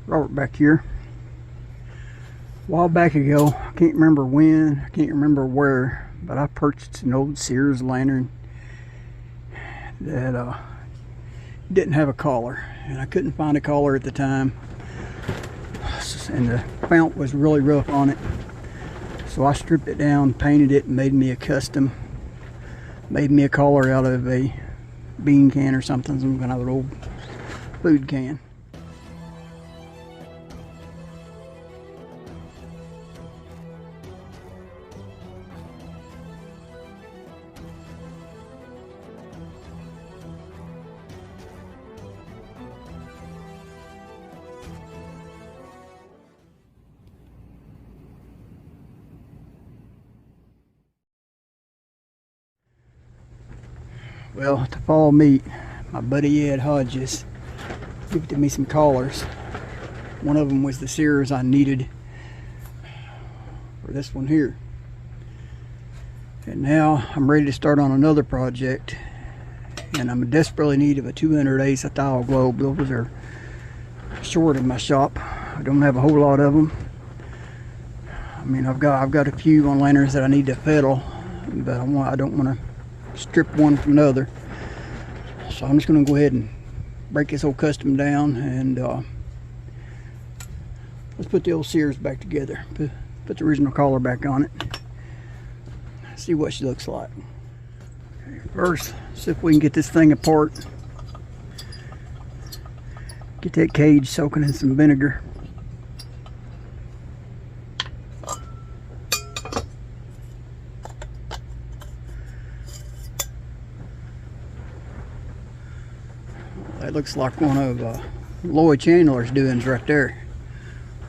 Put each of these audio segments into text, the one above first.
Robert back here. A while back ago, I can't remember when, I can't remember where, but I purchased an old Sears lantern that didn't have a collar, and I couldn't find a collar at the time, and the fount was really rough on it. So I stripped it down, painted it, and made me a collar out of a bean can or something, some kind of an old food can. Well, to fall meat, my buddy Ed Hodges gifted me some collars. One of them was the Sears I needed for this one here. And now I'm ready to start on another project, and I'm in desperately need of a 200 acetyl globe. Those are short in my shop. I don't have a whole lot of them. I mean, I've got a few on lanterns that I need to fiddle, but I don't want to strip one from another. So I'm just going to go ahead and break this whole custom down, and let's put the old Sears back together. Put the original collar back on it. See what she looks like. Okay, first, see if we can get this thing apart. Get that cage soaking in some vinegar. That looks like one of Lloyd Chandler's doings right there.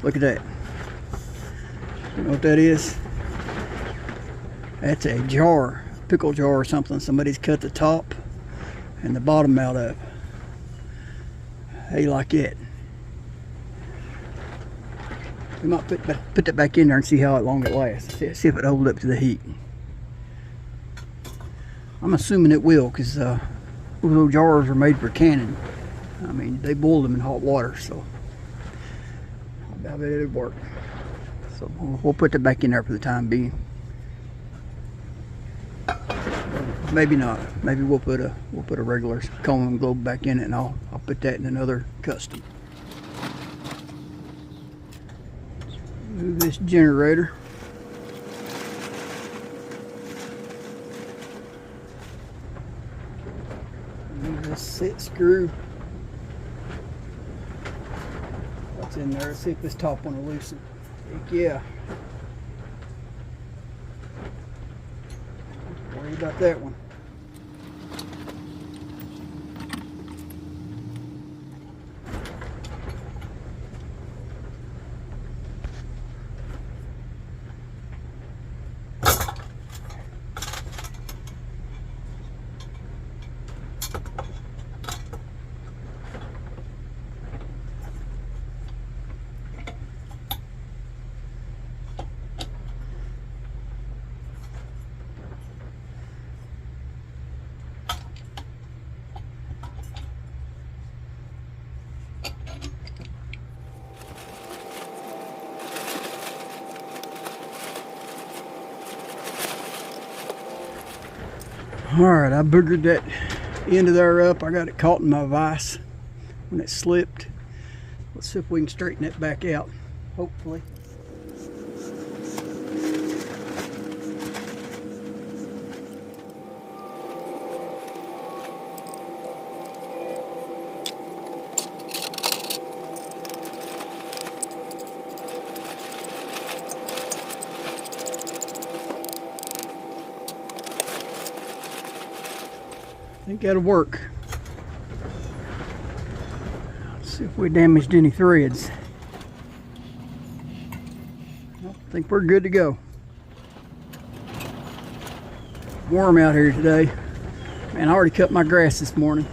Look at that. You know what that is? That's a jar, pickle jar or something. Somebody's cut the top and the bottom out of. How you like it? We might put that back in there and see how long it lasts. See if it holds up to the heat. I'm assuming it will, because those jars are made for canning. I mean, they boil them in hot water, so I bet it'll work. So we'll put that back in there for the time being. Maybe not. Maybe we'll put a regular cone globe back in it, and I'll put that in another custom. Move this generator. Move this set screw. What's in there? Let's see if this top one will loosen. Heck yeah. Worry about that one. Alright, I boogered that end of there up. I got it caught in my vise when it slipped. Let's see if we can straighten it back out, hopefully. I think that'll work. Let's see if we damaged any threads. I think we're good to go. Warm out here today. Man, I already cut my grass this morning.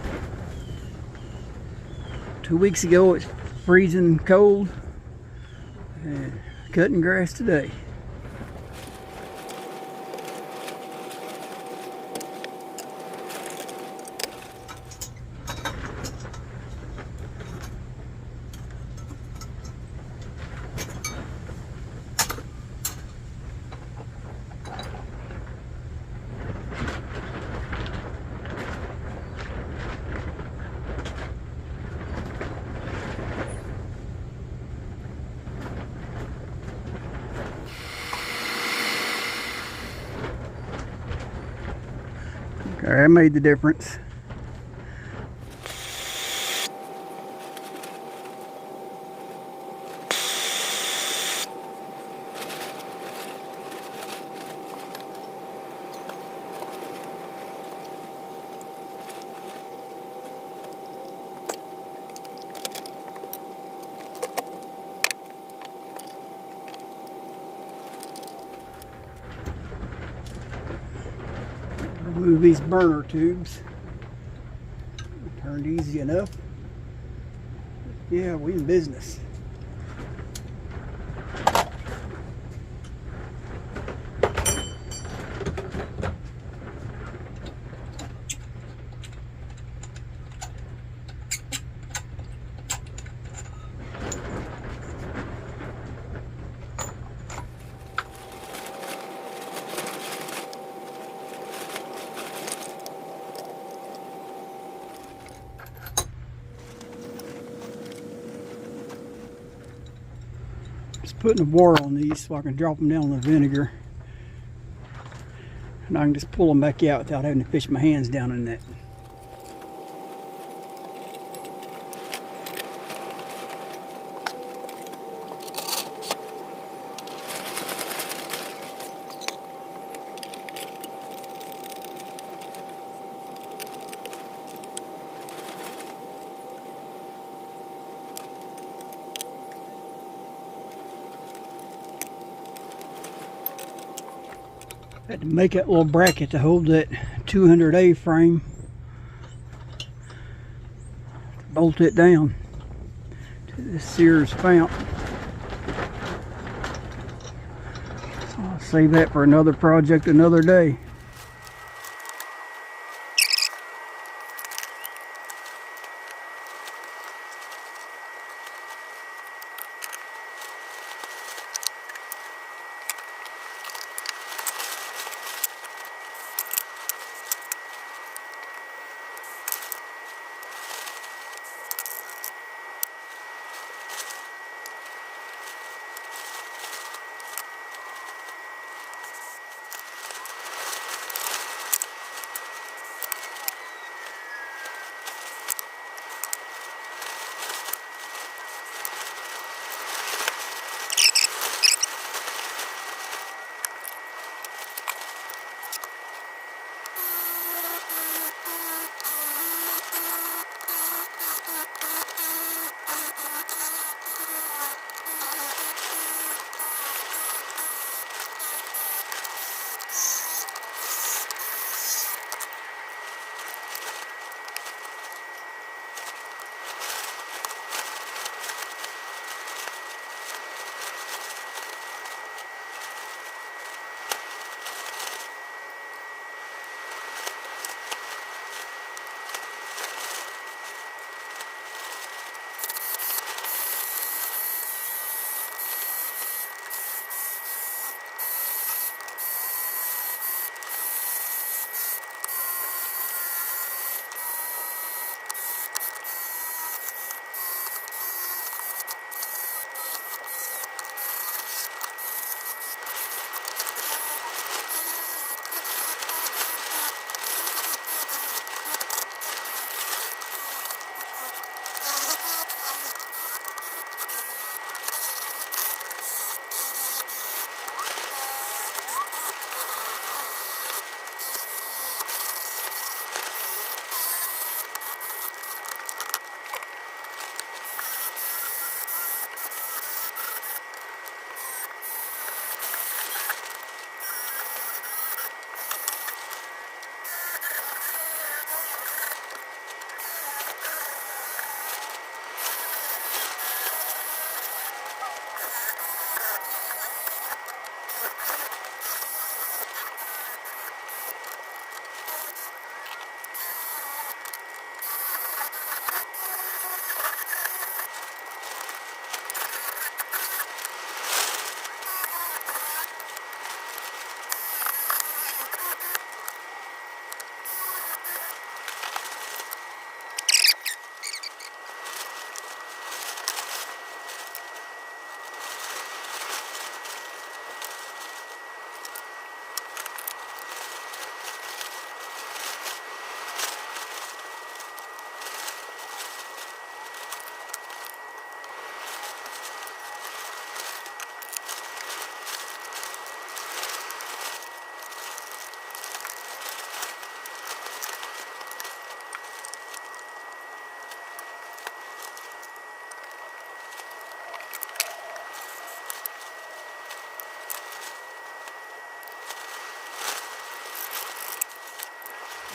2 weeks ago it's freezing cold. And cutting grass today. That made the difference. Remove these burner tubes. Turned easy enough. Yeah, we in business. Just putting the water on these so I can drop them down in the vinegar, and I can just pull them back out without having to fish my hands down in that. Had to make that little bracket to hold that 200A frame. Bolt it down to the Sears fount. I'll save that for another project another day.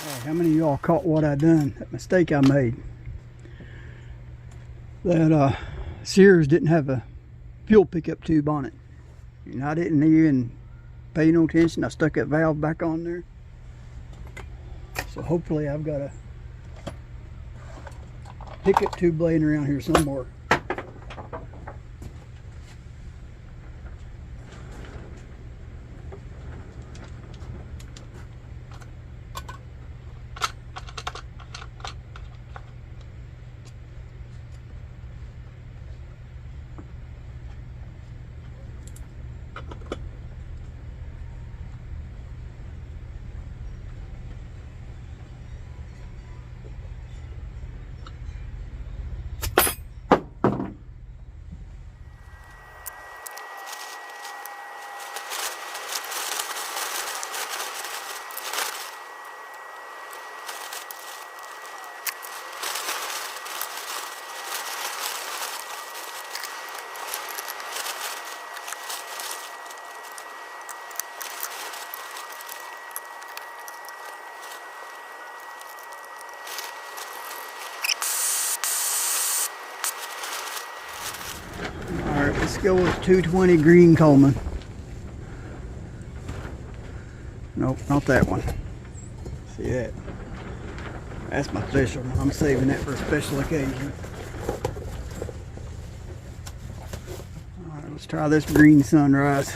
How many of y'all caught what I done? That mistake I made. That Sears didn't have a fuel pickup tube on it. And I didn't even pay no attention. I stuck that valve back on there. So hopefully I've got a pickup tube laying around here somewhere. Alright, let's go with 220 green Coleman. Nope, not that one. See that? That's my special one. I'm saving that for a special occasion. Alright, let's try this green sunrise.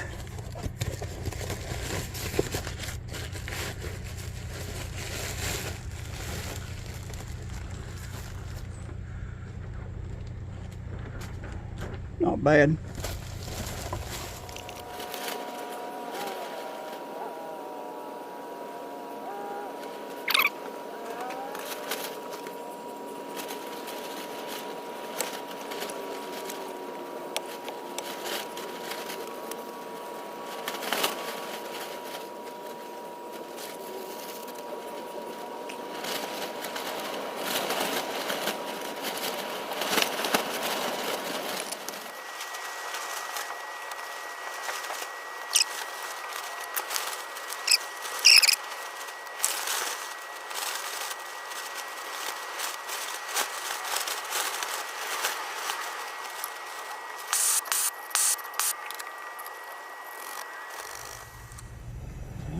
Not bad.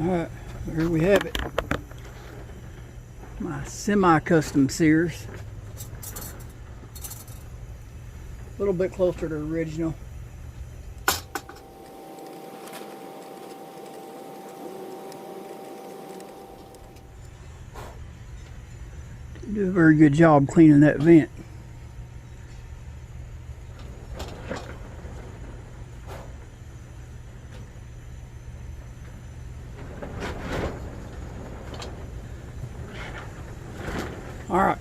Alright, here we have it. My semi-custom Sears. A little bit closer to the original. Didn't do a very good job cleaning that vent. All right.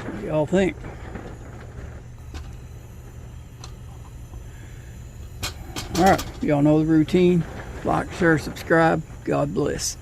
What do y'all think? All right, y'all know the routine. Like, share, subscribe. God bless.